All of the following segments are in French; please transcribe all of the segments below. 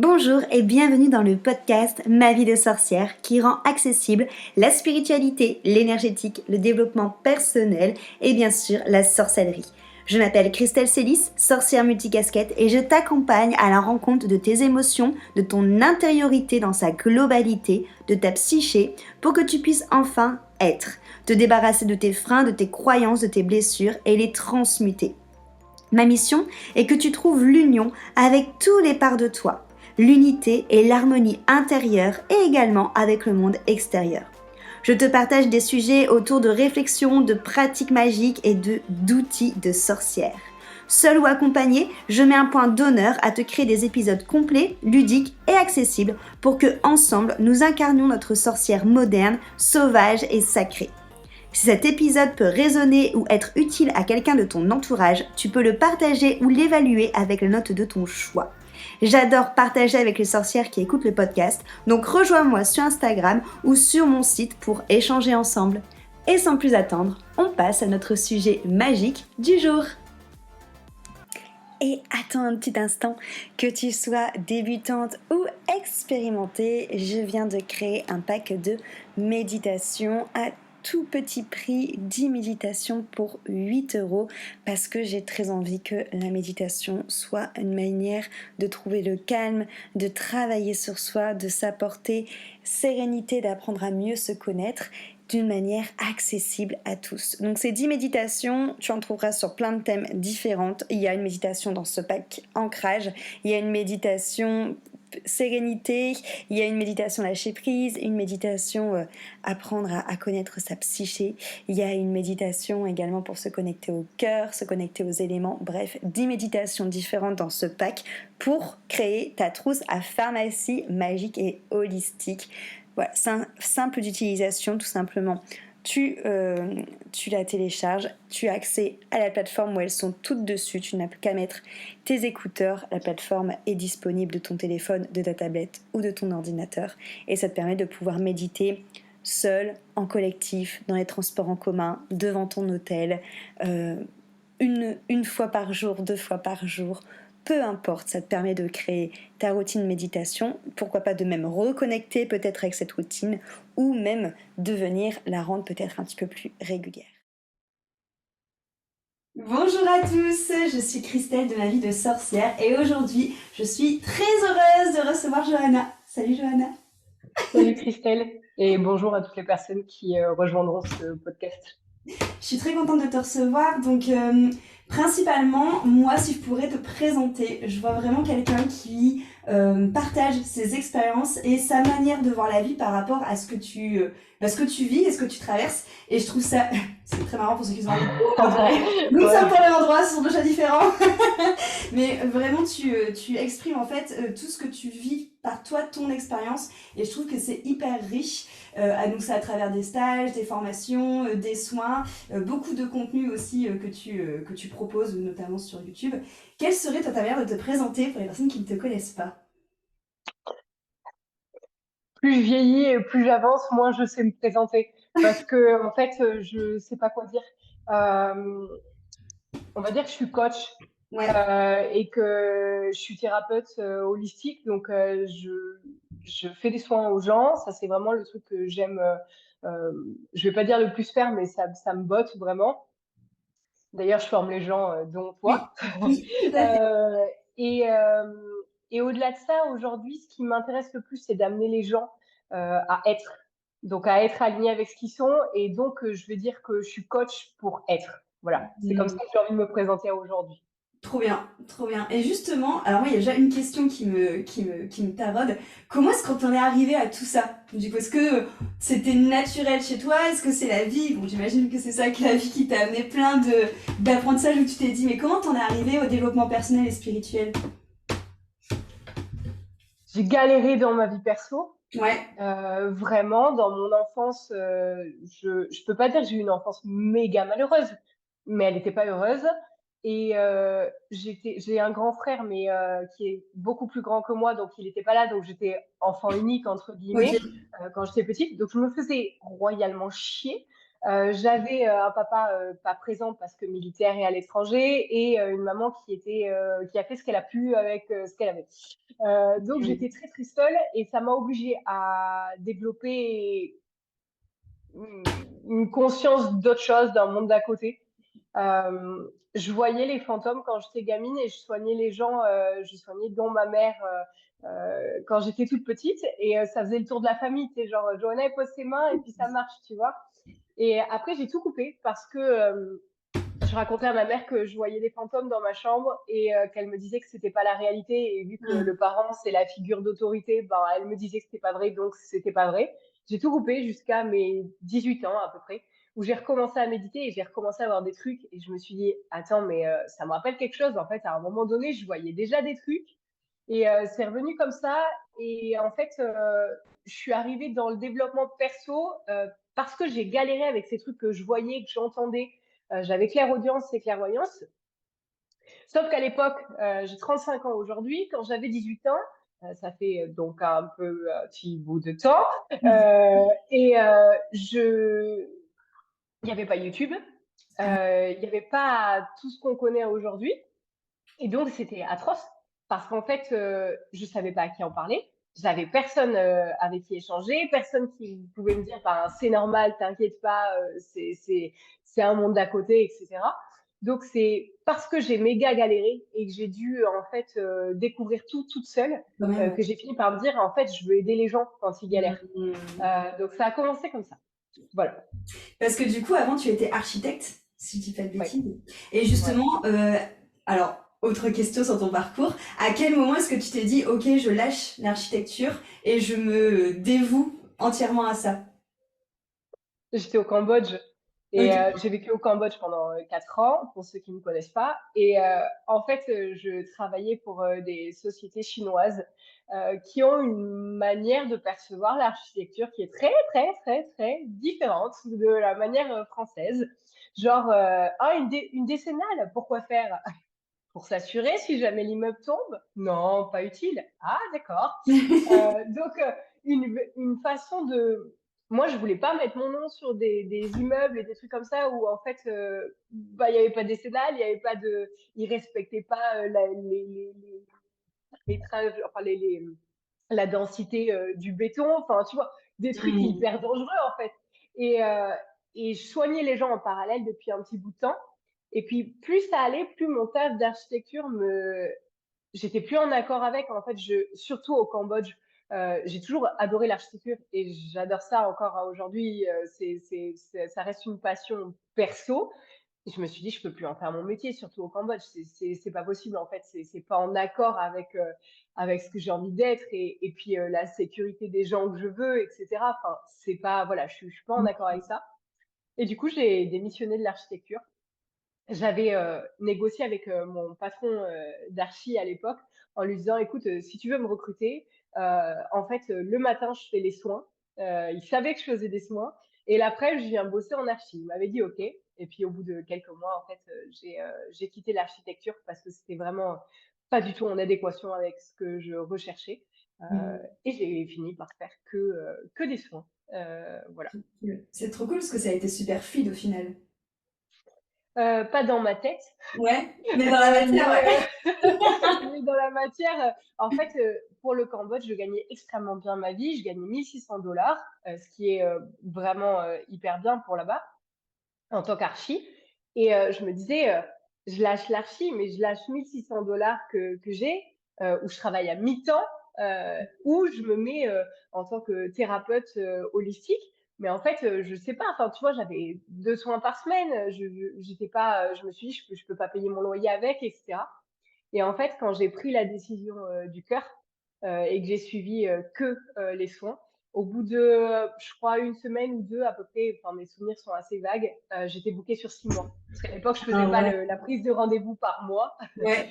Bonjour et bienvenue dans le podcast Ma vie de sorcière qui rend accessible la spiritualité, l'énergétique, le développement personnel et bien sûr la sorcellerie. Je m'appelle Christelle Célis, sorcière multicasquette et je t'accompagne à la rencontre de tes émotions, de ton intériorité dans sa globalité, de ta psyché pour que tu puisses enfin être, te débarrasser de tes freins, de tes croyances, de tes blessures et les transmuter. Ma mission est que tu trouves l'union avec tous les parts de toi, l'unité et l'harmonie intérieure et également avec le monde extérieur. Je te partage des sujets autour de réflexions, de pratiques magiques et d'outils de sorcière. Seul ou accompagné, je mets un point d'honneur à te créer des épisodes complets, ludiques et accessibles pour que, ensemble, nous incarnions notre sorcière moderne, sauvage et sacrée. Si cet épisode peut résonner ou être utile à quelqu'un de ton entourage, tu peux le partager ou l'évaluer avec la note de ton choix. J'adore partager avec les sorcières qui écoutent le podcast, donc rejoins-moi sur Instagram ou sur mon site pour échanger ensemble. Et sans plus attendre, on passe à notre sujet magique du jour. Et attends un petit instant, que tu sois débutante ou expérimentée, je viens de créer un pack de méditation à tout petit prix, 10 méditations pour 8 € parce que j'ai très envie que la méditation soit une manière de trouver le calme, de travailler sur soi, de s'apporter sérénité, d'apprendre à mieux se connaître d'une manière accessible à tous. Donc ces 10 méditations, tu en trouveras sur plein de thèmes différents. Il y a une méditation dans ce pack ancrage, il y a une méditation sérénité, il y a une méditation lâcher prise, une méditation apprendre à connaître sa psyché, il y a une méditation également pour se connecter au cœur, se connecter aux éléments, bref, 10 méditations différentes dans ce pack pour créer ta trousse à pharmacie magique et holistique. Voilà, simple d'utilisation tout simplement. Tu la télécharges, tu as accès à la plateforme où elles sont toutes dessus, tu n'as plus qu'à mettre tes écouteurs, la plateforme est disponible de ton téléphone, de ta tablette ou de ton ordinateur et ça te permet de pouvoir méditer seul, en collectif, dans les transports en commun, devant ton hôtel, une fois par jour, 2 fois par jour, peu importe, ça te permet de créer ta routine méditation, pourquoi pas de même reconnecter peut-être avec cette routine ou même de venir la rendre peut-être un petit peu plus régulière. Bonjour à tous, je suis Christelle de ma vie de sorcière et aujourd'hui je suis très heureuse de recevoir Johanna. Salut Johanna. Salut Christelle et bonjour à toutes les personnes qui rejoindront ce podcast. Je suis très contente de te recevoir. Donc, principalement, moi, si je pourrais te présenter, je vois vraiment quelqu'un qui partage ses expériences et sa manière de voir la vie par rapport à ce que tu vis et ce que tu traverses. Et je trouve ça, c'est très marrant pour ceux qui sont en vidéo. Nous ne sommes pas au même endroit, ce sont deux chats différents. Mais vraiment, tu exprimes en fait tout ce que tu vis par toi, ton expérience. Et je trouve que c'est hyper riche. Donc c'est à travers des stages, des formations, des soins, beaucoup de contenu aussi que tu proposes, notamment sur YouTube. Quelle serait ta manière de te présenter pour les personnes qui ne te connaissent pas? Plus je vieillis et plus j'avance, moins je sais me présenter parce que en fait, je sais pas quoi dire. Euh, on va dire que je suis coach Ouais. et que je suis thérapeute holistique, donc je fais des soins aux gens. Ça, c'est vraiment le truc que j'aime. Je vais pas dire le plus faire, mais ça me botte vraiment. D'ailleurs, je forme les gens, dont Oui. toi. Oui, tout à fait. Euh, et euh, et au-delà de ça, aujourd'hui, ce qui m'intéresse le plus, c'est d'amener les gens à être. Donc, à être alignés avec ce qu'ils sont. Et donc, je vais dire que je suis coach pour être. Voilà. C'est comme ça Mm. que j'ai envie de me présenter aujourd'hui. Trop bien, trop bien. Et justement, alors moi, il y a déjà une question qui me taraude. Comment est-ce qu'on en est arrivé à tout ça? Du coup, est-ce que c'était naturel chez toi? Est-ce que c'est la vie? Bon, j'imagine que c'est ça, que la vie qui t'a amené plein d'apprentissages où tu t'es dit, mais comment t'en es arrivé au développement personnel et spirituel? J'ai galéré dans ma vie perso. Ouais. Vraiment, dans mon enfance, je peux pas dire que j'ai eu une enfance méga malheureuse, mais elle n'était pas heureuse. Et j'ai un grand frère, mais qui est beaucoup plus grand que moi, donc il n'était pas là, donc j'étais enfant unique entre Ok. guillemets quand j'étais petite. Donc je me faisais royalement chier. J'avais un papa pas présent parce que militaire et à l'étranger, et une maman qui a fait ce qu'elle a pu avec ce qu'elle avait. Donc Mm. j'étais très très seule, et ça m'a obligée à développer une conscience d'autre chose, d'un monde d'à côté. Je voyais les fantômes quand j'étais gamine, et je soignais les gens, je soignais dont ma mère quand j'étais toute petite, et ça faisait le tour de la famille, tu sais, genre Johanna elle pose ses mains et puis ça marche, tu vois. Et après j'ai tout coupé parce que je racontais à ma mère que je voyais des fantômes dans ma chambre, et qu'elle me disait que c'était pas la réalité, et vu que le parent c'est la figure d'autorité, ben elle me disait que c'était pas vrai, donc c'était pas vrai. J'ai tout coupé jusqu'à mes 18 ans à peu près, où j'ai recommencé à méditer et j'ai recommencé à voir des trucs, et je me suis dit attends, mais ça me rappelle quelque chose, en fait à un moment donné je voyais déjà des trucs, et c'est revenu comme ça. Et en fait je suis arrivée dans le développement perso parce que j'ai galéré avec ces trucs que je voyais, que j'entendais. J'avais clairaudience et clairvoyance. Sauf qu'à l'époque, j'ai 35 ans aujourd'hui, quand j'avais 18 ans, ça fait donc un peu un petit bout de temps, et il n'y avait pas YouTube, il n'y avait pas tout ce qu'on connaît aujourd'hui. Et donc, c'était atroce parce qu'en fait, je savais pas à qui en parler. J'avais personne avec qui échanger, personne qui pouvait me dire, ben, c'est normal, t'inquiète pas, c'est un monde d'à côté, etc. Donc, c'est parce que j'ai méga galéré et que j'ai dû, en fait, découvrir tout toute seule, Quand même, que j'ai fini par me dire, en fait, je veux aider les gens quand ils ouais. galèrent. Donc, ça a commencé comme ça. Voilà. Parce que du coup, avant, tu étais architecte, si je dis pas de Ouais. bêtises. Et Ouais. justement, alors, autre question sur ton parcours, à quel moment est-ce que tu t'es dit, ok, je lâche l'architecture et je me dévoue entièrement à ça? J'étais au Cambodge, et Ok. j'ai vécu au Cambodge pendant 4 ans, pour ceux qui ne me connaissent pas. Et en fait, je travaillais pour des sociétés chinoises qui ont une manière de percevoir l'architecture qui est très, très, très, très différente de la manière française. Genre, ah, une décennale, pourquoi faire? Pour s'assurer si jamais l'immeuble tombe? Non, pas utile. Ah, d'accord. Donc, une façon de... Moi, je voulais pas mettre mon nom sur des immeubles et des trucs comme ça où, en fait, bah, il y avait pas décennale, il y avait pas de... Ils respectaient pas les métrages, enfin, la densité du béton, enfin, tu vois, des trucs Hmm. hyper dangereux, en fait. Et, euh, et je soignais les gens en parallèle depuis un petit bout de temps. Et puis, plus ça allait, plus mon taf d'architecture j'étais plus en accord avec. En fait, surtout au Cambodge, j'ai toujours adoré l'architecture et j'adore ça encore aujourd'hui. Ça reste une passion perso. Et je me suis dit, je peux plus en faire mon métier, surtout au Cambodge. C'est pas possible, en fait. C'est pas en accord avec ce que j'ai envie d'être, et puis la sécurité des gens que je veux, etc. Enfin, c'est pas, voilà, je suis pas en accord avec ça. Et du coup, j'ai démissionné de l'architecture. J'avais négocié avec mon patron d'archi à l'époque, en lui disant, écoute, si tu veux me recruter, en fait, le matin, je fais les soins. Il savait que je faisais des soins. Et l'après, je viens bosser en archi. Il m'avait dit OK. Et puis, au bout de quelques mois, en fait, j'ai quitté l'architecture parce que c'était vraiment pas du tout en adéquation avec ce que je recherchais. Et j'ai fini par faire que des soins. Voilà. C'est trop cool parce que ça a été super fluide au final. Pas dans ma tête. Ouais, mais dans la matière, Mais, ouais. mais dans la matière, en fait, pour le Cambodge, je gagnais extrêmement bien ma vie. Je gagnais 1 600 $, ce qui est vraiment hyper bien pour là-bas, en tant qu'archi. Et je me disais, je lâche l'archi, mais je lâche 1 600 $ que j'ai, où je travaille à mi-temps, où je me mets en tant que thérapeute holistique. Mais en fait, je sais pas. Enfin, tu vois, j'avais 2 soins par semaine. J'étais pas. Je me suis dit, je peux pas payer mon loyer avec, etc. Et en fait, quand j'ai pris la décision du cœur et que j'ai suivi que les soins, au bout de, je crois, 1 semaine ou 2 à peu près, enfin mes souvenirs sont assez vagues, j'étais bookée sur 6 mois. Parce qu'à l'époque, je faisais Ah pas ouais, la prise de rendez-vous par mois. ouais.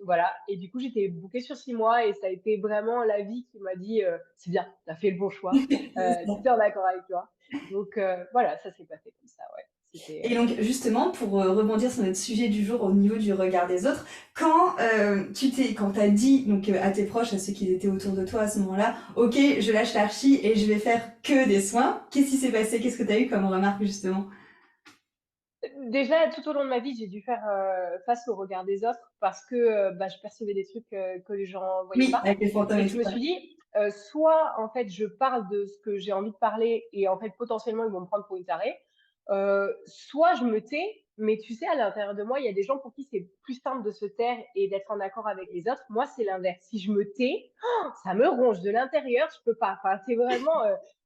Voilà. Et du coup, j'étais bookée sur 6 mois, et ça a été vraiment la vie qui m'a dit, c'est bien, t'as fait le bon choix, C'est ça. t'es en accord avec toi. Donc voilà, ça s'est passé comme ça, ouais. C'était, Et donc justement, pour rebondir sur notre sujet du jour au niveau du regard des autres, quand t'as dit donc à tes proches, à ceux qui étaient autour de toi à ce moment-là, ok, je lâche l'archi et je vais faire que des soins, qu'est-ce qui s'est passé? Qu'est-ce que t'as eu comme remarque justement? déjà, tout au long de ma vie, j'ai dû faire face au regard des autres parce que bah, je percevais des trucs que les gens voyaient Oui, pas. avec les fantômes Et et je tout. me Ouais. suis dit, soit en fait, je parle de ce que j'ai envie de parler et en fait, potentiellement, ils vont me prendre pour une tarée. Soit je me tais, mais tu sais, à l'intérieur de moi, il y a des gens pour qui c'est plus simple de se taire et d'être en accord avec les autres. Moi, c'est l'inverse. Si je me tais, ça me ronge de l'intérieur, je peux pas. Enfin, c'est vraiment,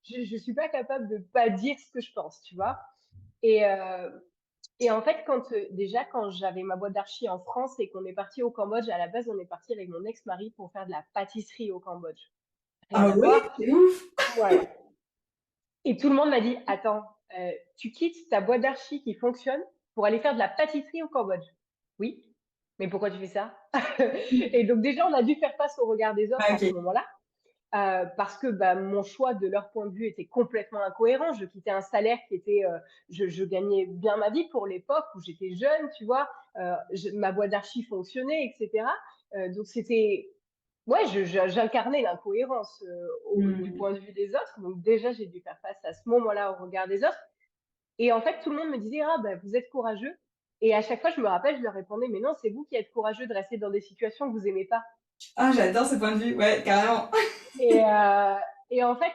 je suis pas capable de pas dire ce que je pense, tu vois. Et, euh, et en fait, déjà, quand j'avais ma boîte d'archi en France et qu'on est parti au Cambodge, à la base, on est parti avec mon ex-mari pour faire de la pâtisserie au Cambodge. Rien Ah à ouais, voir. c'est ouf. Voilà. Et tout le monde m'a dit, attends, tu quittes ta boîte d'archi qui fonctionne pour aller faire de la pâtisserie au Cambodge. Oui, mais pourquoi tu fais ça? Et donc déjà, on a dû faire face au regard des autres Ah, à ce ok. moment-là. Parce que bah, mon choix de leur point de vue était complètement incohérent. Je quittais un salaire qui était, je gagnais bien ma vie pour l'époque où j'étais jeune, tu vois, ma boîte d'archi fonctionnait, etc. Donc c'était, ouais, j'incarnais l'incohérence du Hmm. point de vue des autres. Donc déjà, j'ai dû faire face à ce moment-là au regard des autres. Et en fait, tout le monde me disait, ah, bah, vous êtes courageux. Et à chaque fois, je me rappelle, je leur répondais, mais non, c'est vous qui êtes courageux de rester dans des situations que vous aimez pas. Ah, j'adore ce point de vue, ouais, carrément. Et, et en fait,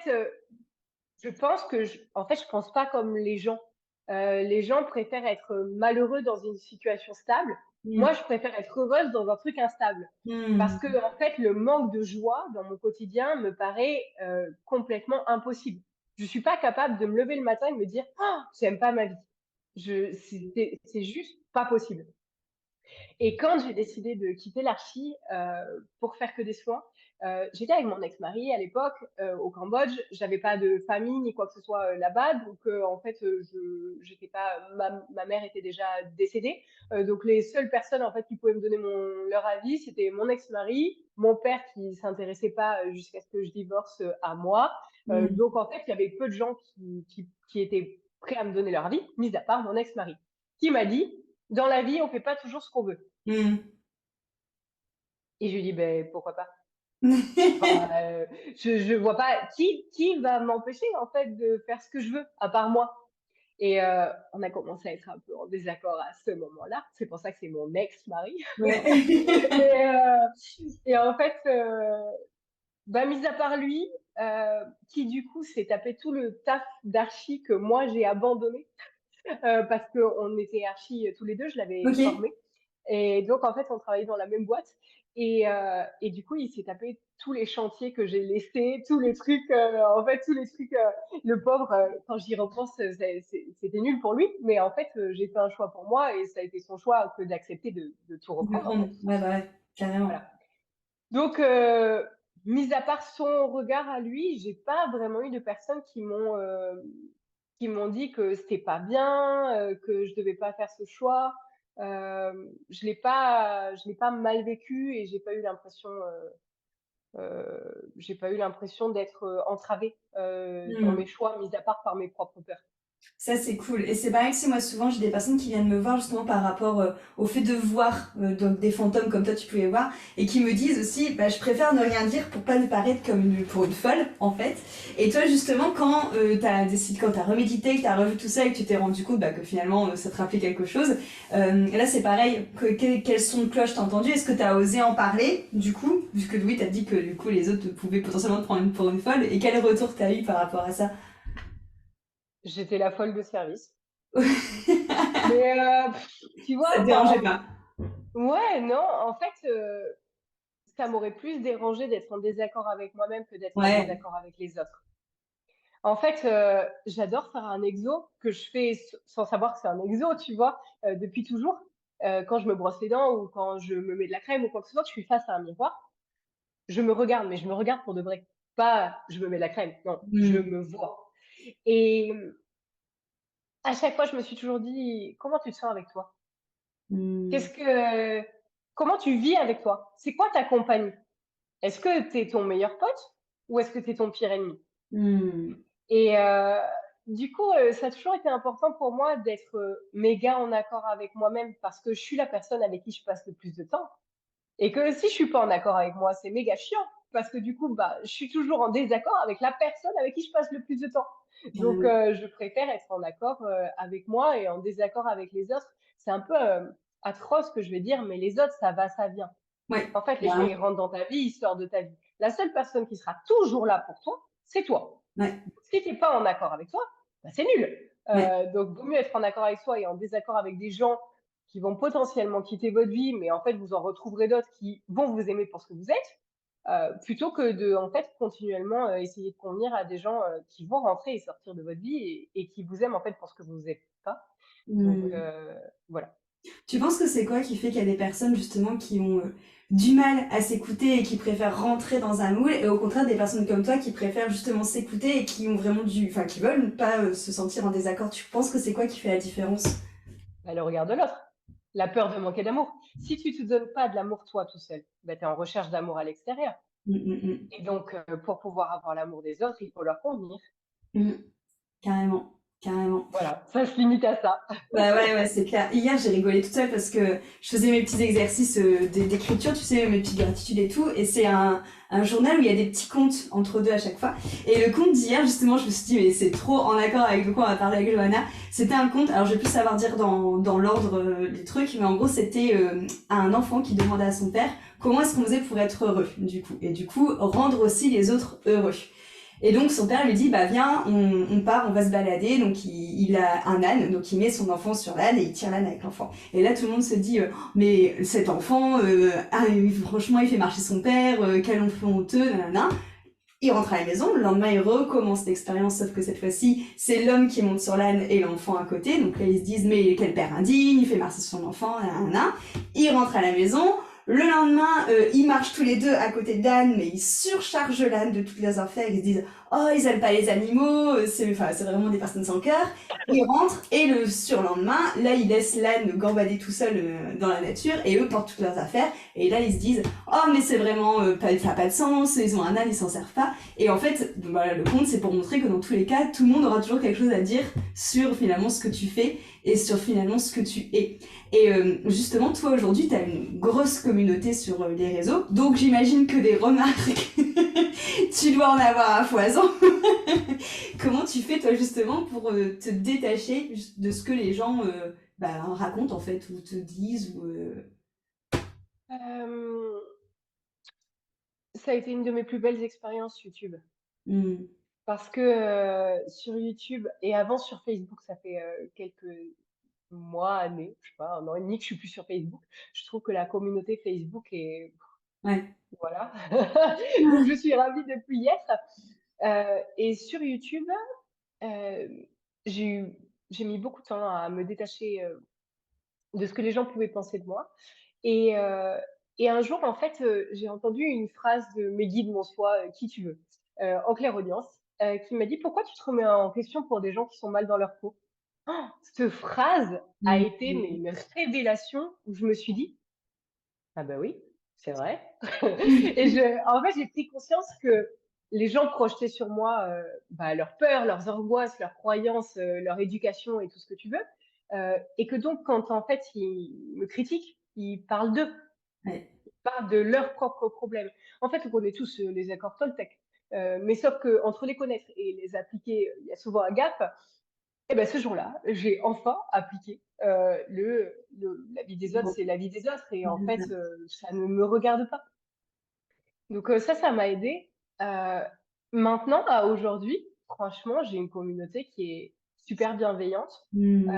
je pense que, en fait, je pense pas comme les gens. Les gens préfèrent être malheureux dans une situation stable. Hmm. Moi, je préfère être heureuse dans un truc instable. Parce que, Hmm. en fait, le manque de joie dans mon quotidien me paraît complètement impossible. Je suis pas capable de me lever le matin et de me dire, ah, j'aime pas ma vie. C'est juste pas possible. Et quand j'ai décidé de quitter l'archi pour faire que des soins, j'étais avec mon ex-mari à l'époque au Cambodge. J'avais pas de famille ni quoi que ce soit là-bas, donc en fait, j'étais pas. Ma mère était déjà décédée, donc les seules personnes en fait qui pouvaient me donner leur avis, c'était mon ex-mari, mon père qui s'intéressait pas jusqu'à ce que je divorce à moi. Hmm. Donc en fait, il y avait peu de gens qui étaient prêts à me donner leur avis, mis à part mon ex-mari, qui m'a dit dans la vie, on fait pas toujours ce qu'on veut. Hmm. Et je lui dis, ben, pourquoi pas? Enfin, je vois pas qui va m'empêcher, en fait, de faire ce que je veux, à part moi. Et on a commencé à être un peu en désaccord à ce moment-là. C'est pour ça que c'est mon ex-mari. Ouais. Et, et en fait, bah, mis à part lui, qui du coup s'est tapé tout le taf d'archi que moi j'ai abandonné, parce qu'on était archi tous les deux, je l'avais Ok. formé. Et donc, en fait, on travaillait dans la même boîte. Et du coup, il s'est tapé tous les chantiers que j'ai laissés, tous les trucs, en fait, tous les trucs, le pauvre, quand j'y repense, c'était nul pour lui. Mais en fait, j'ai fait un choix pour moi et ça a été son choix que d'accepter de tout De reprendre, en prendre. fait. Ouais, bah ouais, carrément. Voilà. Donc, mis à part son regard à lui, j'ai pas vraiment eu de personnes qui m'ont dit que c'était pas bien, que je devais pas faire ce choix. Je l'ai pas mal vécu et j'ai pas eu l'impression d'être entravée dans mes Hmm. choix, mis à part par mes propres peurs. Ça, c'est cool. Et c'est pareil que si moi, souvent, j'ai des personnes qui viennent me voir justement par rapport au fait de voir donc des fantômes comme toi, tu pouvais voir, et qui me disent aussi, bah, je préfère ne rien dire pour pas ne paraître comme pour une folle, en fait. Et toi, justement, quand quand t'as remédité, que t'as revu tout ça et que tu t'es rendu compte bah, que finalement, ça te rappelait quelque chose, là, c'est pareil. Quel son de cloche t'as entendu? Est-ce que t'as osé en parler, du coup, vu que oui, t'as dit que du coup, les autres pouvaient potentiellement te prendre pour une folle, et quel retour t'as eu par rapport à ça? J'étais la folle de service. Mais tu vois, Ça te enfin, dérangeait pas? ouais, non, en fait, ça m'aurait plus dérangé d'être en désaccord avec moi-même que d'être en Ouais. désaccord avec les autres. En fait, j'adore faire un exo que je fais sans savoir que c'est un exo, tu vois, depuis toujours. Quand je me brosse les dents ou quand je me mets de la crème ou quoi que ce soit, je suis face à un miroir. Je me regarde, mais je me regarde pour de vrai. Pas je me mets de la crème, non, je Hmm. me vois. Et à chaque fois, je me suis toujours dit, comment tu te sens avec toi? Hmm. Qu'est-ce que, comment tu vis avec toi? C'est quoi ta compagnie? Est-ce que tu es ton meilleur pote ou est-ce que tu es ton pire ennemi? Hmm. Et du coup, ça a toujours été important pour moi d'être, méga en accord avec moi-même parce que je suis la personne avec qui je passe le plus de temps. Et que si je suis pas en accord avec moi, c'est méga chiant parce que du coup, bah, je suis toujours en désaccord avec la personne avec qui je passe le plus de temps. Donc, Carrément. je préfère être en accord, avec moi et en désaccord avec les autres. C'est un peu, atroce ce que je vais dire, mais les autres, ça va, ça vient. Ouais, En fait, les gens, carrément. ils rentrent dans ta vie, ils sortent de ta vie. La seule personne qui sera toujours là pour toi, c'est toi. Ouais, Si tu pas en accord avec toi, bah, c'est nul. ouais. Donc, vaut mieux être en accord avec soi et en désaccord avec des gens qui vont potentiellement quitter votre vie, mais en fait, vous en retrouverez d'autres qui vont vous aimer pour ce que vous êtes, plutôt que de, en fait, continuellement essayer de convenir à des gens qui vont rentrer et sortir de votre vie et qui vous aiment en fait pour ce que vous n'êtes pas. Donc, Hmm. voilà. Tu penses que c'est quoi qui fait qu'il y a des personnes justement qui ont du mal à s'écouter et qui préfèrent rentrer dans un moule et au contraire des personnes comme toi qui préfèrent justement s'écouter et qui ont vraiment enfin qui veulent pas se sentir en désaccord. Tu penses que c'est quoi qui fait la différence? Bah, le regard de l'autre. La peur de manquer d'amour. Si tu te donnes pas de l'amour toi tout seul, bah, tu es en recherche d'amour à l'extérieur. Mm. Et donc, pour pouvoir avoir l'amour des autres, il faut leur convenir. Mm. Carrément, carrément. Voilà, ça se limite à ça. Bah ouais, ouais, c'est clair. Hier, j'ai rigolé toute seule parce que je faisais mes petits exercices d'écriture, tu sais, mes petites gratitudes et tout. Et c'est un journal où il y a des petits contes entre deux à chaque fois. Et le conte d'hier, justement, je me suis dit, mais c'est trop en accord avec de quoi on va parler avec Johanna. C'était un conte, alors je vais plus savoir dire dans l'ordre des trucs, mais en gros, c'était un enfant qui demandait à son père comment est-ce qu'on faisait pour être heureux, du coup. Et du coup, rendre aussi les autres heureux. Et donc son père lui dit bah viens on part on va se balader donc il a un âne donc il met son enfant sur l'âne et il tire l'âne avec l'enfant et là tout le monde se dit mais cet enfant franchement il fait marcher son père quel enfant honteux nanana. Il rentre à la maison, le lendemain il recommence l'expérience, sauf que cette fois-ci, c'est l'homme qui monte sur l'âne et l'enfant à côté. Donc là, ils se disent, mais quel père indigne, il fait marcher son enfant, nanana. Il rentre à la maison, le lendemain, ils marchent tous les deux à côté de l'âne, mais ils surchargent l'âne de toutes les affaires. Ils se disent, oh, ils aiment pas les animaux, c'est vraiment des personnes sans cœur. Ils rentrent, et le surlendemain, là, ils laissent l'âne gambader tout seul dans la nature, et eux portent toutes leurs affaires. Et là, ils se disent, oh, mais c'est vraiment, ça n'a pas de sens, ils ont un âne, ils s'en servent pas. Et en fait, voilà, le conte, c'est pour montrer que dans tous les cas, tout le monde aura toujours quelque chose à dire sur finalement ce que tu fais et sur finalement ce que tu es. Et justement, toi aujourd'hui, tu as une grosse communauté sur les réseaux, donc j'imagine que des remarques, tu dois en avoir à foison. Comment tu fais toi justement pour te détacher de ce que les gens racontent en fait, ou te disent ou Euh, Ça a été une de mes plus belles expériences YouTube. hmm. Parce que sur YouTube et avant sur Facebook, ça fait quelques mois, années, je sais pas, un an et demi que je suis plus sur Facebook. Je trouve que la communauté Facebook est, Ouais. voilà. Donc je suis ravie de plus y être. Et sur YouTube, euh, j'ai eu, j'ai mis beaucoup de temps à me détacher de ce que les gens pouvaient penser de moi. Et, euh, et un jour, en fait, j'ai entendu une phrase de mes guides, mon soi, qui tu veux, en claire audience, qui m'a dit: pourquoi tu te remets en question pour des gens qui sont mal dans leur peau? Cette phrase a été mais, Hmm. une révélation où je me suis dit: ah bah oui, c'est vrai. Et en fait, j'ai pris conscience que les gens projetaient sur moi bah, leurs peurs, leurs angoisses, leurs croyances, leur éducation et tout ce que tu veux. Et que donc, quand en fait, ils me critiquent, ils parlent d'eux, Ouais. ils parlent de leurs propres problèmes. En fait, on connaît tous les accords Toltec. Mais sauf que entre les connaître et les appliquer, il y a souvent un gap. Et ben ce jour-là, j'ai enfin appliqué la vie des autres, Bon. c'est la vie des autres, et en fait, ça ne me regarde pas. Donc ça m'a aidé. Euh, Maintenant, à aujourd'hui, franchement, j'ai une communauté qui est super bienveillante. Hmm.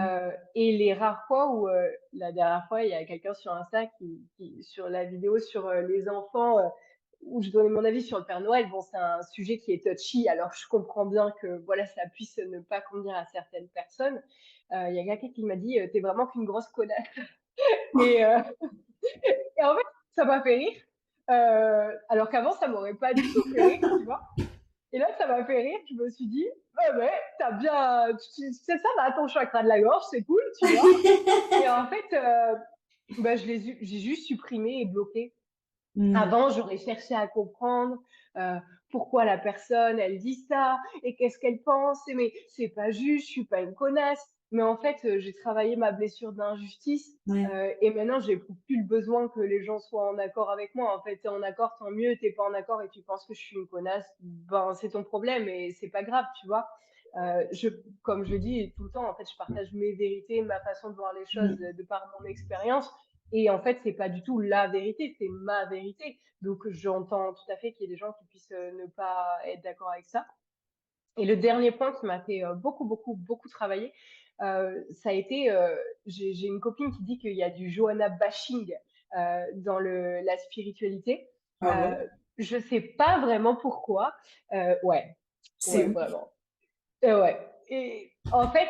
Et les rares fois où, la dernière fois, il y a quelqu'un sur Insta sur la vidéo sur les enfants, où je donnais mon avis sur le Père Noël. Bon, c'est un sujet qui est touchy, alors je comprends bien que voilà, ça puisse ne pas convenir à certaines personnes. Il y a quelqu'un qui m'a dit, t'es vraiment qu'une grosse connasse. Et, et en fait, ça m'a fait rire. Alors qu'avant, ça m'aurait pas du tout fait rire, tu vois. Et là, ça m'a fait rire. Je me suis dit, ouais, t'as bien, c'est ça, bah, ton chakra de la gorge, c'est cool, tu vois. Et en fait, bah, j'ai juste supprimé et bloqué. Mmh. Avant, j'aurais cherché à comprendre euh, pourquoi la personne, elle dit ça et qu'est-ce qu'elle pense. Mais c'est pas juste, je suis pas une connasse. Mais en fait, j'ai travaillé ma blessure d'injustice Ouais. et maintenant, j'éprouve plus le besoin que les gens soient en accord avec moi. En fait, t'es en accord, tant mieux. T'es pas en accord et tu penses que je suis une connasse, ben c'est ton problème et c'est pas grave, tu vois. Je, comme je dis tout le temps, en fait, je partage mes vérités, ma façon de voir les choses Mmh. de par mon expérience. Et en fait, c'est pas du tout la vérité, c'est ma vérité. Donc, j'entends tout à fait qu'il y ait des gens qui puissent ne pas être d'accord avec ça. Et le dernier point qui m'a fait beaucoup, beaucoup, beaucoup travailler, ça a été, j'ai une copine qui dit qu'il y a du Johanna bashing dans la spiritualité. Ah ouais? Euh, je sais pas vraiment pourquoi. Ouais, C'est ouais, ouf. vraiment. Ouais. Et en fait,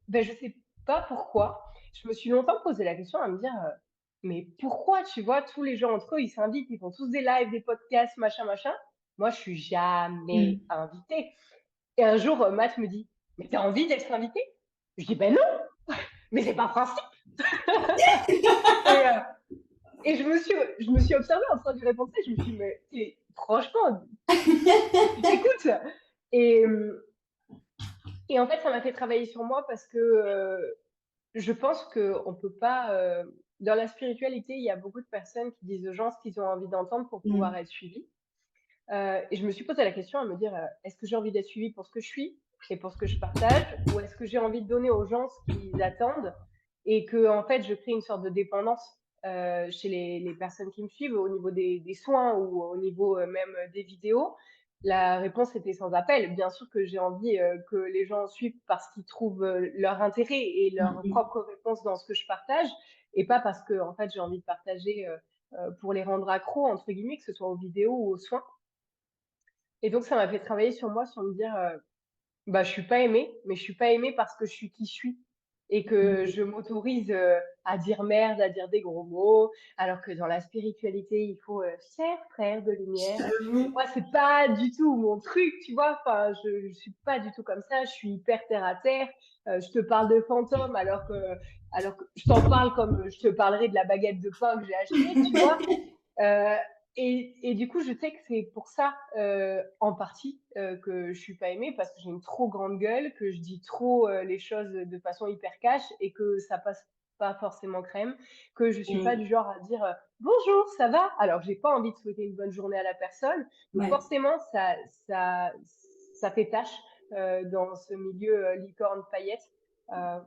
ben, je sais pas pourquoi. Je me suis longtemps posé la question à me dire, mais pourquoi, tu vois, tous les gens entre eux, ils s'invitent, ils font tous des lives, des podcasts, machin, machin. Moi, je suis jamais Mmh. invitée. Et un jour, Matt me dit, mais t'as envie d'être invitée? Je dis, ben non, mais c'est pas principe. Et, je me suis observée en train de lui répondre ça. Je me suis dit, mais franchement, tu t'écoutes. Et, et en fait, ça m'a fait travailler sur moi parce que je pense qu'on peut pas. Dans la spiritualité, il y a beaucoup de personnes qui disent aux gens ce qu'ils ont envie d'entendre pour pouvoir Mmh. être suivis. Et je me suis posé la question à me dire est-ce que j'ai envie d'être suivie pour ce que je suis et pour ce que je partage, ou est-ce que j'ai envie de donner aux gens ce qu'ils attendent et que en fait je crée une sorte de dépendance chez les personnes qui me suivent au niveau des soins ou au niveau même des vidéos. La réponse était sans appel. Bien sûr que j'ai envie que les gens suivent parce qu'ils trouvent leur intérêt et leur Mmh. propre réponse dans ce que je partage, et pas parce que en fait j'ai envie de partager pour les rendre accros entre guillemets, que ce soit aux vidéos ou aux soins. Et donc, ça m'a fait travailler sur moi, sur me dire, bah, je suis pas aimée, mais je suis pas aimée parce que je suis qui je suis. Et que Mmh. je m'autorise à dire merde, à dire des gros mots, alors que dans la spiritualité, il faut cher frère de lumière. J'avoue. Moi, c'est pas du tout mon truc, tu vois. Enfin, je suis pas du tout comme ça. Je suis hyper terre à terre. Je te parle de fantômes alors que je t'en parle comme je te parlerai de la baguette de pain que j'ai achetée, tu vois. Euh, et du coup, je sais que c'est pour ça, en partie, que je suis pas aimée parce que j'ai une trop grande gueule, que je dis trop les choses de façon hyper cash et que ça passe pas forcément crème, que je suis pas Mmh. du genre à dire bonjour, ça va? Alors que j'ai pas envie de souhaiter une bonne journée à la personne. Donc Ouais. forcément, ça, ça fait tâche dans ce milieu licorne paillettes. Euh,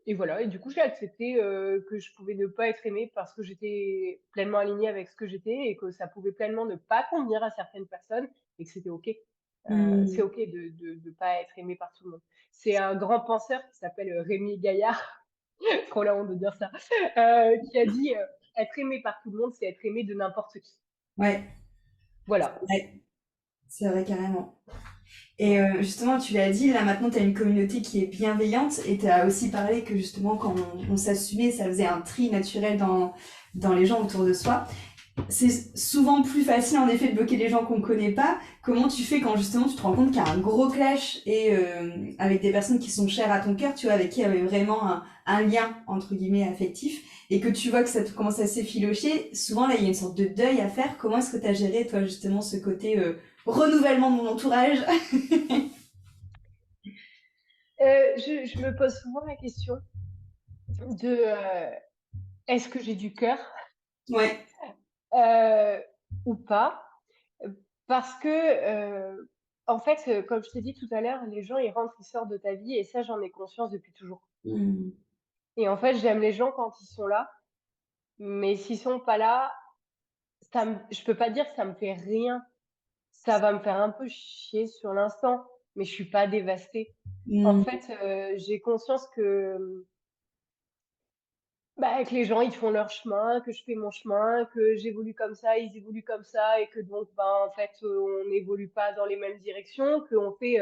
et voilà, et du coup, j'ai accepté que je pouvais ne pas être aimée parce que j'étais pleinement alignée avec ce que j'étais et que ça pouvait pleinement ne pas convenir à certaines personnes et que c'était OK. C'est Mmh. OK de pas être aimé par tout le monde. C'est un grand penseur qui s'appelle Rémi Gaillard, trop la honte de dire ça, qui a dit être aimé par tout le monde, c'est être aimé de n'importe qui. Ouais. Voilà. Ouais. C'est vrai, carrément. Et Ouais. justement, tu l'as dit, là maintenant, tu as une communauté qui est bienveillante et tu as aussi parlé que justement, quand on s'assumait, ça faisait un tri naturel dans les gens autour de soi. C'est souvent plus facile en effet de bloquer les gens qu'on ne connaît pas. Comment tu fais quand justement tu te rends compte qu'il y a un gros clash et avec des personnes qui sont chères à ton cœur, tu vois, avec qui il y avait vraiment un lien entre guillemets affectif et que tu vois que ça commence à s'effilocher. Souvent là, il y a une sorte de deuil à faire. Comment est-ce que tu as géré toi justement ce côté renouvellement de mon entourage? Je me pose souvent la question de est-ce que j'ai du cœur Ouais. ou pas. Parce que, en fait, comme je t'ai dit tout à l'heure, les gens, ils rentrent, ils sortent de ta vie et ça, j'en ai conscience depuis toujours. Mmh. Et en fait, j'aime les gens quand ils sont là, mais s'ils sont pas là, je peux pas dire que ça me fait rien. Ça va me faire un peu chier sur l'instant, mais je suis pas dévastée. En Mmh. fait, j'ai conscience que bah, que les gens, ils font leur chemin, que je fais mon chemin, que j'évolue comme ça, ils évoluent comme ça, et que donc, ben, en fait, on n'évolue pas dans les mêmes directions, qu'on fait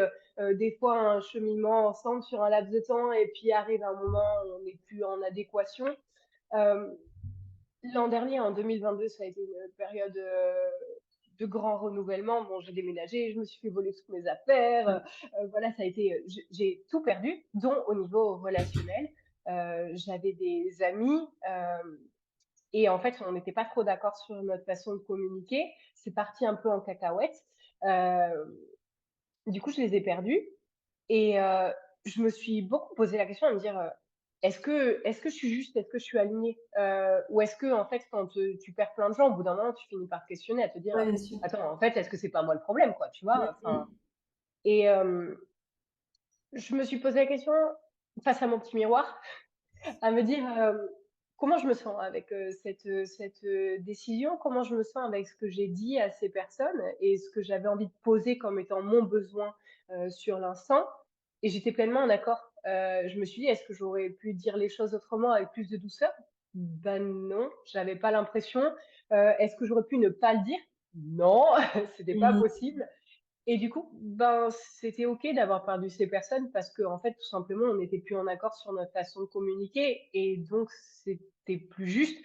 des fois un cheminement ensemble sur un laps de temps, et puis arrive un moment où on n'est plus en adéquation. Euh, L'an dernier, en 2022, ça a été une période de grand renouvellement. Bon, j'ai déménagé, je me suis fait voler toutes mes affaires. Voilà, ça a été, j'ai tout perdu, dont au niveau relationnel. J'avais des amis et en fait, on n'était pas trop d'accord sur notre façon de communiquer. C'est parti un peu en cacahuète. Du coup, je les ai perdus et je me suis beaucoup posé la question à me dire, «Est-ce que je suis juste? Est-ce que je suis alignée?» Ou est-ce que en fait, quand, tu perds plein de gens, au bout d'un moment, tu finis par te questionner, à te dire, Ouais, bien sûr. «Attends, en fait, est-ce que c'est pas moi le problème, quoi?» Tu vois? Enfin Mmh. et je me suis posé la question face à mon petit miroir à me dire, comment je me sens avec, cette décision? Comment je me sens avec ce que j'ai dit à ces personnes et ce que j'avais envie de poser comme étant mon besoin, sur l'instant? Et j'étais pleinement en accord. Je me suis dit: «Est-ce que j'aurais pu dire les choses autrement avec plus de douceur?» Ben non, j'avais pas l'impression. Est-ce que j'aurais pu ne pas le dire? Non, c'était pas Mmh. possible. Et du coup, ben, c'était OK d'avoir perdu ces personnes parce qu'en fait, tout simplement, on n'était plus en accord sur notre façon de communiquer et donc c'était plus juste,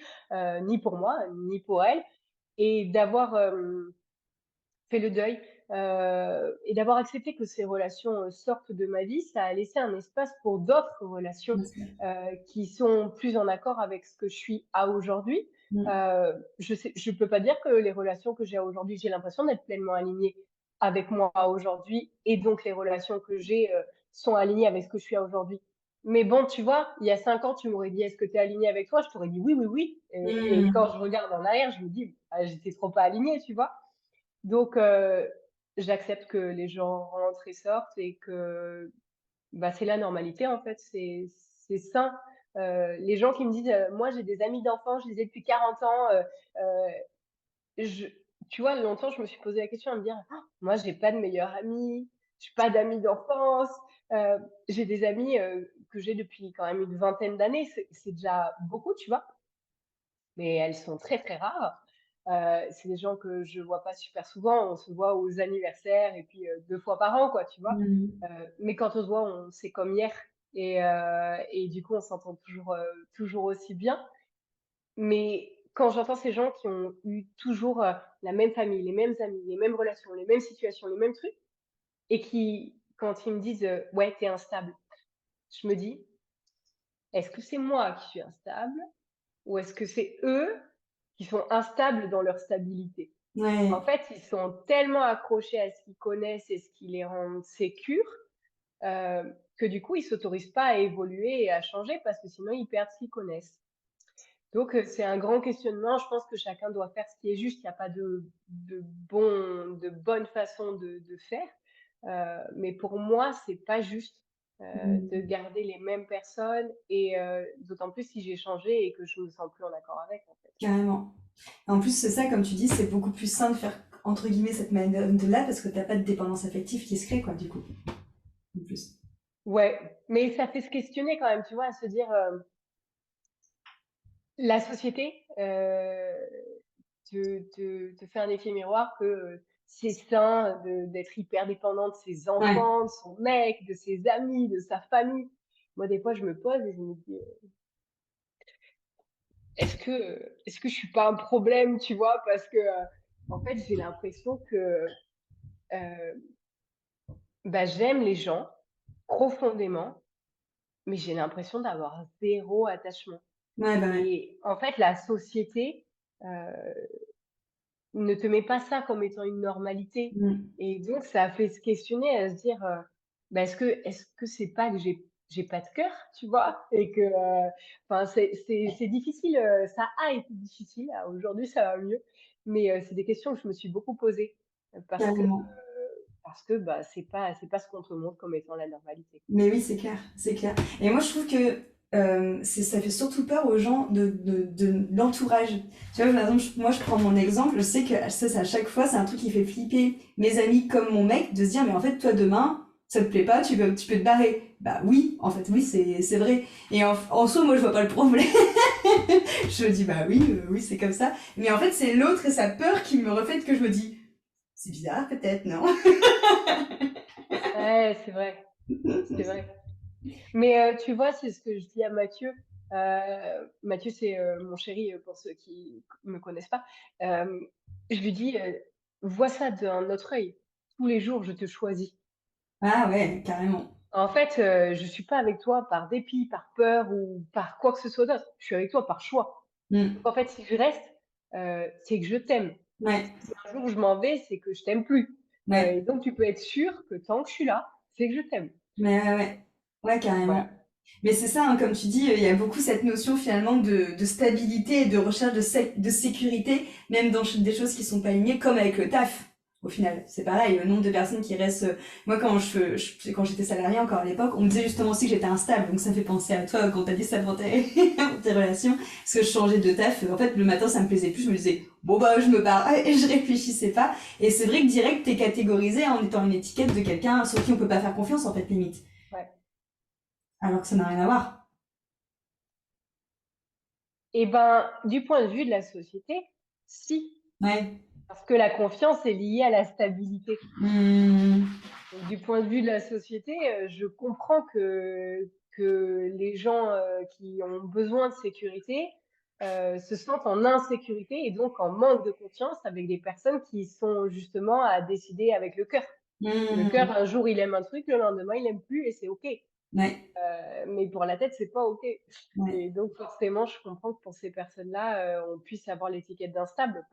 ni pour moi, ni pour elles et d'avoir, fait le deuil, et d'avoir accepté que ces relations, sortent de ma vie, ça a laissé un espace pour d'autres relations, Bien sûr. qui sont plus en accord avec ce que je suis à aujourd'hui. Mmh. Je peux pas dire que les relations que j'ai aujourd'hui, j'ai l'impression d'être pleinement alignée avec moi à aujourd'hui et donc les relations que j'ai, sont alignées avec ce que je suis à aujourd'hui. Mais bon, tu vois, il y a 5 ans, tu m'aurais dit: «Est-ce que tu es alignée avec toi?» Je t'aurais dit: «Oui, oui, oui» et Mmh. quand je regarde en arrière, je me dis: «Ah, j'étais trop pas alignée», tu vois? Donc j'accepte que les gens rentrent et sortent et que, bah, c'est la normalité en fait, c'est sain. Les gens qui me disent, «Moi j'ai des amis d'enfance, je les ai depuis 40 ans», heu, je tu vois, longtemps je me suis posé la question à me dire: «Ah, moi j'ai pas de meilleurs amis, j'ai pas d'amis d'enfance». Heu, j'ai des amis, que j'ai depuis quand même une vingtaine d'années, c'est déjà beaucoup, tu vois? Mais elles sont très, très rares. C'est des gens que je vois pas super souvent. On se voit aux anniversaires et puis, 2 fois par an, quoi, tu vois? Mmh. Mais quand on se voit, on c'est comme hier et du coup, on s'entend toujours aussi bien. Mais quand j'entends ces gens qui ont eu toujours, la même famille, les mêmes amis, les mêmes relations, les mêmes situations, les mêmes trucs et qui, quand ils me disent, «Ouais, tu es instable», je me dis: «Est-ce que c'est moi qui suis instable ou est-ce que c'est eux qui sont instables dans leur stabilité?» En Ouais, fait, ils sont tellement accrochés à ce qu'ils connaissent et ce qui les rend sécures, que du coup, ils s'autorisent pas à évoluer et à changer parce que sinon ils perdent ce qu'ils connaissent. Donc, c'est un grand questionnement. Je pense que chacun doit faire ce qui est juste. Il y a pas de bonne façon de faire. Mais pour moi, c'est pas juste, de mmh, garder les mêmes personnes et d'autant plus si j'ai changé et que je me sens plus en accord avec, en fait. carrément. En plus, c'est ça, comme tu dis, c'est beaucoup plus sain de faire entre guillemets cette méthode-là parce que t'as pas de dépendance affective qui se crée, quoi, du coup, en plus. Ouais, mais ça fait se questionner quand même, tu vois? À se dire, la société, te fait un effet miroir que, c'est sain d'être hyper dépendant de ses Ouais, enfants, de son mec, de ses amis, de sa famille. Moi, des fois, je me pose et je me dis, «Est-ce que je suis pas un problème?» Tu vois? Parce que, en fait, j'ai l'impression que, heu, bah, j'aime les gens profondément, mais j'ai l'impression d'avoir zéro attachement ouais, bah, ouais. et en fait, la société, heu ne te met pas ça comme étant une normalité Mmh. et donc ça a fait se questionner, à se dire, bah, est-ce que c'est pas que j'ai pas de cœur, tu vois? Et que, enfin c'est difficile, ça a été difficile, aujourd'hui ça va mieux, mais c'est des questions que je me suis beaucoup posées, Carrément. parce que, bah, c'est pas ce qu'on te montre comme étant la normalité. Mais oui, c'est clair, c'est clair. Et moi, je trouve que ça fait surtout peur aux gens de l'entourage. Tu vois, par exemple, moi, je prends mon exemple, je sais que ça, à chaque fois, c'est un truc qui fait flipper mes amis comme mon mec, de se dire, mais en fait, toi, demain, ça te plaît pas, tu peux te barrer. Bah oui, en fait, oui, c'est vrai. Et en soi, moi, je vois pas le problème. Je me dis, bah oui, oui, c'est comme ça. Mais en fait, c'est l'autre et sa peur qui me reflète que je me dis, c'est bizarre, peut-être, non? Ouais, c'est vrai. Mais tu vois, c'est ce que je dis à Mathieu. Mathieu, c'est, mon chéri, pour ceux qui me connaissent pas. Je lui dis, «Vois ça d'un autre œil. Tous les jours, je te choisis. Ah ouais, carrément. En fait, je suis pas avec toi par dépit, par peur ou par quoi que ce soit d'autre. Je suis avec toi par choix». Mm. Donc en fait, si je reste, c'est que je t'aime. Ouais, Si un jour je m'en vais, c'est que je t'aime plus. ouais, Et donc tu peux être sûr que tant que je suis là, c'est que je t'aime. mais ouais, ouais, ouais, Voilà. carrément. Mais c'est ça, hein, comme tu dis, il y a beaucoup cette notion finalement de stabilité et de recherche de sécurité, même dans des choses qui sont pas alignées, comme avec le taf. Au final, c'est pareil, le nombre de personnes qui restent. Moi, quand j'étais salariée encore à l'époque, on me disait justement aussi que j'étais instable, donc ça me fait penser à toi quand t'as dit ça pour pour tes relations, parce que je changeais de taf. En fait, le matin, ça me plaisait plus, je me disais bon bah je me barre et je réfléchissais pas. Et c'est vrai que direct, t'es catégorisé en étant une étiquette de quelqu'un sur qui on peut pas faire confiance en fait limite, Ouais. alors que ça n'a rien à voir. Et ben, du point de vue de la société, si. Ouais. Parce que la confiance est liée à la stabilité. Hmm. Donc, du point de vue de la société, je comprends que les gens qui ont besoin de sécurité se sentent en insécurité et donc en manque de confiance avec des personnes qui sont justement à décider avec le cœur. Le cœur, Hmm. un jour, il aime un truc, le lendemain, il aime plus et c'est OK. Ouais, Mais pour la tête, c'est pas OK. ouais, Et donc, forcément, je comprends que pour ces personnes-là, on puisse avoir l'étiquette d'instable ouais.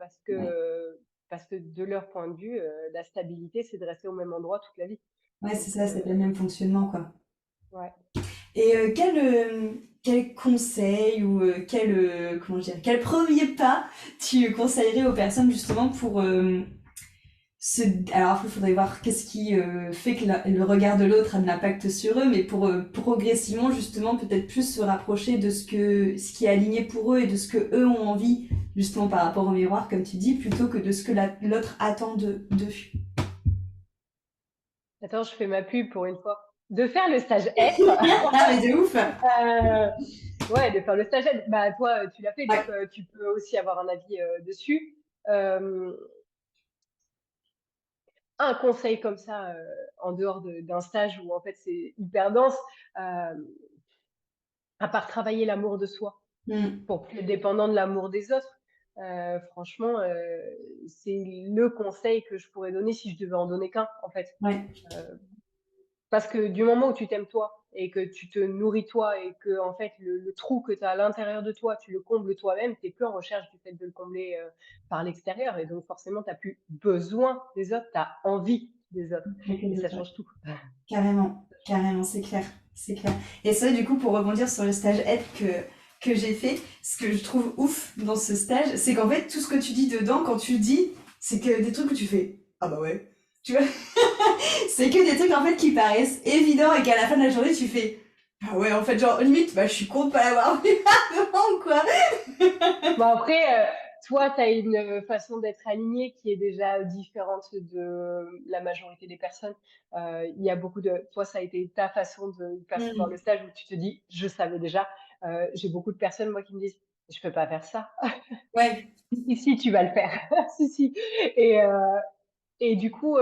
parce que de leur point de vue, la stabilité, c'est de rester au même endroit toute la vie. Ouais, c'est Donc, ça, c'est pas le même fonctionnement, quoi. ouais. Et quel conseil ou comment dire, quel premier pas tu conseillerais aux personnes justement pour se... Alors après, il faudrait voir qu'est-ce qui fait que le regard de l'autre a de l'impact sur eux, mais pour progressivement justement peut-être plus se rapprocher de ce qui est aligné pour eux et de ce que eux ont envie justement par rapport au miroir, comme tu dis, plutôt que de ce que l'autre attend d'eux. Attends, je fais ma pub pour une fois. De faire le stage être. Ah mais de ouf. euh, ouais, de faire le stage être. Bah, toi, tu l'as fait, Ouais. donc tu peux aussi avoir un avis dessus. Euh, un conseil comme ça, en dehors d'un stage où en fait c'est hyper dense, euh, à part travailler l'amour de soi Mm. pour plus être dépendant de l'amour des autres, franchement, c'est le conseil que je pourrais donner si je devais en donner qu'un, en fait. Ouais. Euh, Parce que du moment où tu t'aimes toi et que tu te nourris toi et que en fait le trou que tu as à l'intérieur de toi, tu le combles toi-même, tu plus en recherche du fait de le combler par l'extérieur et donc forcément tu plus besoin des autres, tu as envie des autres et ça change tout. Carrément, carrément, c'est clair, c'est clair. Et ça, du coup, pour rebondir sur le stage aide que j'ai fait, ce que je trouve ouf dans ce stage, c'est qu'en fait, tout ce que tu dis dedans, quand tu le dis, c'est que des trucs que tu fais. Ah bah ouais. Tu vois, c'est que des trucs en fait qui paraissent évidents et qu'à la fin de la journée, tu fais. Ah ouais, en fait, genre, limite, bah je suis con de pas l'avoir vu avant, quoi. Bon après, toi, tu as une façon d'être aligné qui est déjà différente de la majorité des personnes. Il y a beaucoup de... Toi, ça a été ta façon de percevoir le Mm. stage où tu te dis, je savais déjà. J'ai beaucoup de personnes, moi, qui me disent, je peux pas faire ça. Ouais. Si, tu vas le faire. Si, si. Et, euh, et du coup,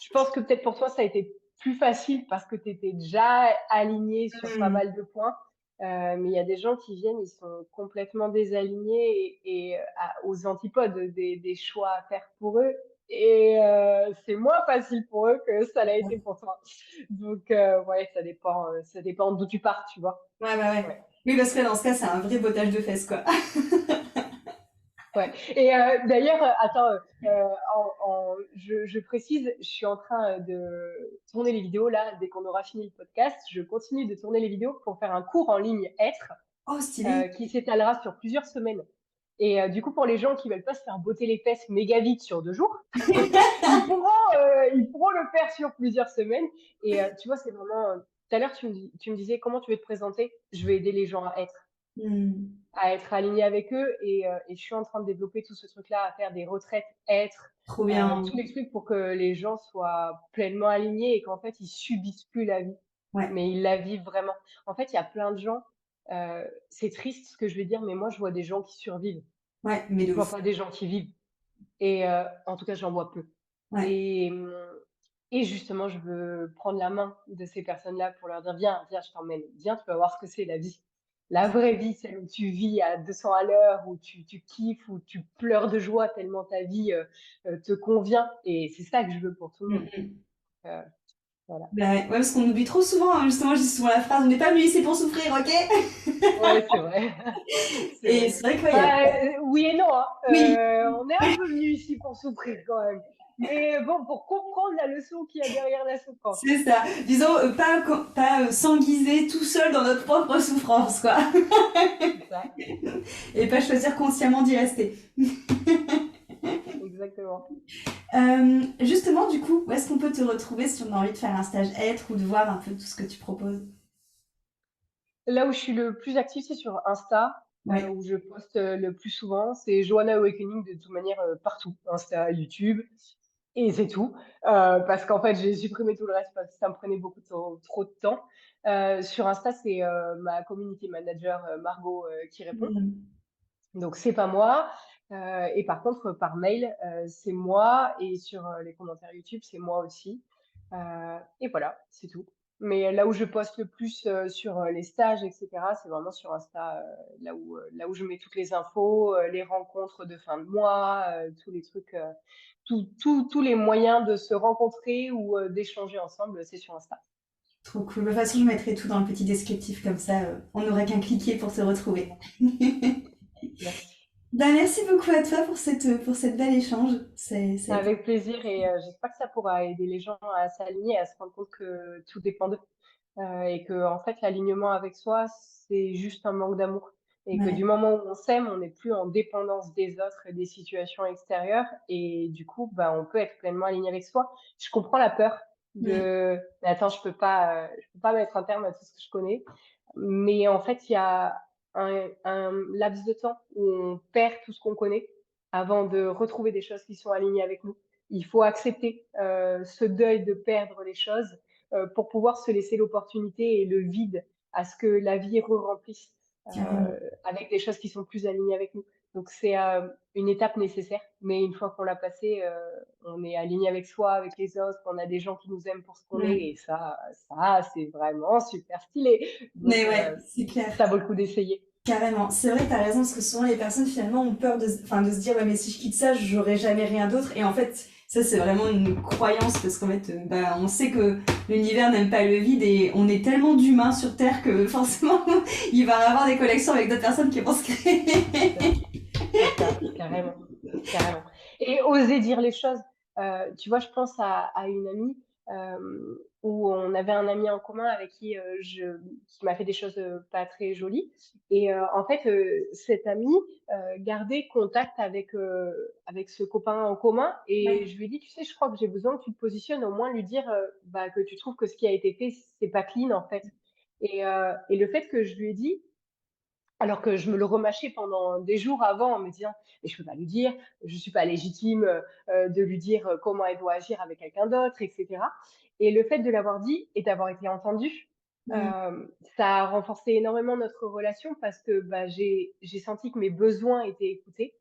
je pense que peut-être pour toi, ça a été plus facile parce que tu étais déjà aligné sur pas Mm. mal de points. Mais il y a des gens qui viennent, ils sont complètement désalignés aux antipodes des choix à faire pour eux. Et c'est moins facile pour eux que ça l'a été pour toi. Donc, ouais, ça dépend d'où tu pars, tu vois. Ouais, bah ouais. Ouais. Oui, parce que dans ce cas, c'est un vrai bottage de fesses, quoi. Ouais. Et d'ailleurs, attends, je précise, je suis en train de tourner les vidéos là. Dès qu'on aura fini le podcast, je continue de tourner les vidéos pour faire un cours en ligne être Oh, stylé. qui s'étalera sur plusieurs semaines. Et du coup, pour les gens qui veulent pas se faire botter les fesses méga vite sur 2 jours, ils pourront le faire sur plusieurs semaines. Et tu vois, c'est vraiment. Tout à l'heure, tu me disais comment tu veux te présenter. Je vais aider les gens Mm. à être aligné avec eux et je suis en train de développer tout ce truc-là, à faire des retraites, être, Trop bien. tous les trucs pour que les gens soient pleinement alignés et qu'en fait ils subissent plus la vie, Ouais, mais ils la vivent vraiment. En fait, il y a plein de gens, c'est triste ce que je vais dire, mais moi je vois des gens qui survivent, ouais, mais de je vois ouf. pas des gens qui vivent. Et en tout cas, j'en vois peu. Ouais. Et, et justement, je veux prendre la main de ces personnes-là pour leur dire, viens, viens, je t'emmène, viens, tu vas voir ce que c'est la vie. La vraie vie, celle où tu vis à 200 à l'heure, où tu kiffes, où tu pleures de joie tellement ta vie te convient. Et c'est ça que je veux pour tout le Mm, monde. mm. Euh, Voilà. Bah ouais, parce qu'on oublie trop souvent, hein, justement, je dis souvent la phrase, on n'est pas venu ici pour souffrir, ok? Ouais, c'est vrai. C'est Et vrai. c'est vrai que, ouais, il y a... Bah, oui et non, hein. Oui, On est un peu venu ici pour souffrir quand même. Mais bon, pour comprendre la leçon qu'il y a derrière la souffrance. c'est ça. Disons, pas s'enguiser tout seul dans notre propre souffrance, quoi. C'est ça, Et pas choisir consciemment d'y rester. exactement. Justement, du coup, où est-ce qu'on peut te retrouver si on a envie de faire un stage être ou de voir un peu tout ce que tu proposes? Là où je suis le plus active, c'est sur Insta, Ouais. où je poste le plus souvent. C'est Joanna Awakening de toute manière partout. Insta, YouTube, et c'est tout. Parce qu'en fait, j'ai supprimé tout le reste parce que ça me prenait beaucoup trop de temps. Sur Insta, c'est ma community manager Margot qui répond. Hmm. Donc c'est pas moi. Et par contre, par mail, c'est moi. Et sur les commentaires YouTube, c'est moi aussi. Et voilà, c'est tout. Mais là où je poste le plus sur les stages, etc., c'est vraiment sur Insta, là où je mets toutes les infos, les rencontres de fin de mois, tous les trucs, tous les moyens de se rencontrer ou d'échanger ensemble, c'est sur Insta. Trop cool. De toute façon, je mettrai tout dans le petit descriptif, comme ça, on n'aura qu'un cliquer pour se retrouver. Merci. Bah, merci beaucoup à toi pour cette belle échange. Ça a été... Avec plaisir et j'espère que ça pourra aider les gens à s'aligner, à se rendre compte que tout dépend d'eux. Et que en fait l'alignement avec soi c'est juste un manque d'amour et que du Ouais. moment où on s'aime on n'est plus en dépendance des autres et des situations extérieures et du coup bah on peut être pleinement aligné avec soi. Je comprends la peur Mm. de mais attends je peux pas mettre un terme à tout ce que je connais mais en fait il y a un laps de temps où on perd tout ce qu'on connaît avant de retrouver des choses qui sont alignées avec nous. Il faut accepter ce deuil de perdre les choses pour pouvoir se laisser l'opportunité et le vide à ce que la vie re-remplisse Carrément. avec des choses qui sont plus alignées avec nous. Donc c'est une étape nécessaire, mais une fois qu'on l'a passée, on est aligné avec soi, avec les autres, on a des gens qui nous aiment pour ce qu'on est, Mm. et ça c'est vraiment super stylé. Donc Mais ouais, c'est clair. ça vaut le coup d'essayer. Carrément. C'est vrai que t'as raison, parce que souvent les personnes finalement ont peur enfin, de se dire, ouais, mais si je quitte ça, j'aurai jamais rien d'autre. Et en fait, ça c'est vraiment une croyance, parce qu'en fait, bah, on sait que l'univers n'aime pas le vide et on est tellement d'humains sur Terre que forcément, il va y avoir des connexions avec d'autres personnes qui vont se créer. C'est ça. C'est ça, carrément, carrément. Et oser dire les choses. Tu vois, je pense à une amie où on avait un ami en commun avec qui qui m'a fait des choses pas très jolies. Et en fait, cet ami gardait contact avec ce copain en commun. Et Ouais. je lui ai dit, tu sais, je crois que j'ai besoin que tu te positionnes, au moins lui dire bah, que tu trouves que ce qui a été fait, c'est pas clean en fait. Et le fait que je lui ai dit, alors que je me le remâchais pendant des jours avant en me disant, mais je peux pas lui dire, je suis pas légitime de lui dire comment elle doit agir avec quelqu'un d'autre, etc. Et le fait de l'avoir dit et d'avoir été entendu, Mm. euh, ça a renforcé énormément notre relation parce que bah, j'ai senti que mes besoins étaient écoutés.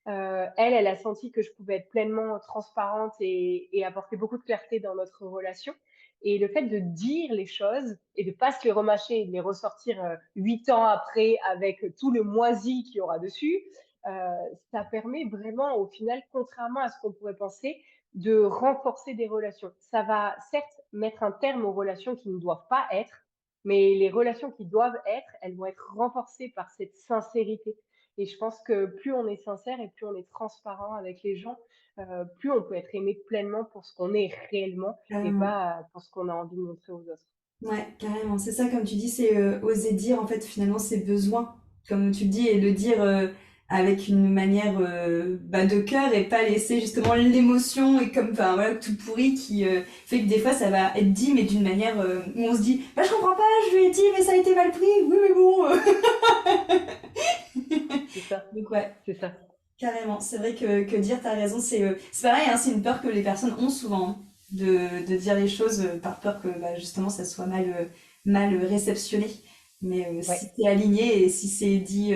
Elle a senti que je pouvais être pleinement transparente et apporter beaucoup de clarté dans notre relation. Et le fait de dire les choses et de pas se les remâcher et de les ressortir 8 ans après avec tout le moisi qu'il y aura dessus, ça permet vraiment, au final, contrairement à ce qu'on pourrait penser, de renforcer des relations. Ça va certes mettre un terme aux relations qui ne doivent pas être, mais les relations qui doivent être, elles vont être renforcées par cette sincérité. Et je pense que plus on est sincère et plus on est transparent avec les gens, plus on peut être aimé pleinement pour ce qu'on est réellement et Carrément. pas pour ce qu'on a envie de montrer aux autres. Ouais, carrément. C'est ça, comme tu dis, c'est oser dire en fait finalement ses besoins, comme tu le dis, et le dire avec une manière bah, de cœur et pas laisser justement l'émotion et comme enfin, voilà, tout pourri qui fait que des fois ça va être dit mais d'une manière où on se dit bah je comprends pas, je lui ai dit mais ça a été mal pris, oui mais bon. C'est ça, Donc ouais, c'est ça. carrément. C'est vrai que dire t'as raison, c'est pareil, hein, c'est une peur que les personnes ont souvent, hein, de dire les choses par peur que bah, justement ça soit mal réceptionné. Mais Ouais. si c'est aligné et si c'est dit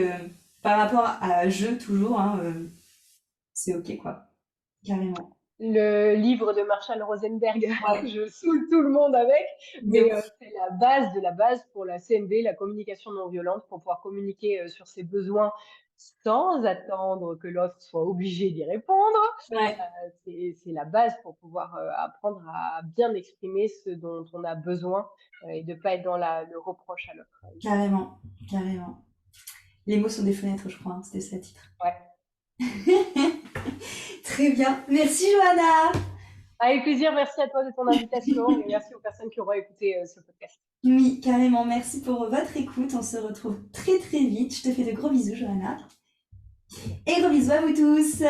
par rapport à je toujours, hein, c'est ok quoi. Carrément. Le livre de Marshall Rosenberg, Ouais, je saoule tout le monde avec, de mais ouf. c'est la base de la base pour la CNV, la communication non violente, pour pouvoir communiquer sur ses besoins sans attendre que l'autre soit obligé d'y répondre. Ouais, C'est la base pour pouvoir, apprendre à bien exprimer ce dont on a besoin, et de pas être dans le reproche à l'autre. carrément, carrément. Les mots sont des fenêtres, je crois, hein, c'était ça le titre. Ouais. Très bien. Merci Johanna. Avec plaisir, merci à toi de ton invitation et merci aux personnes qui auront écouté, ce podcast. Oui, carrément. Merci pour votre écoute. On se retrouve très très vite. Je te fais de gros bisous, Johanna. Et gros bisous à vous tous.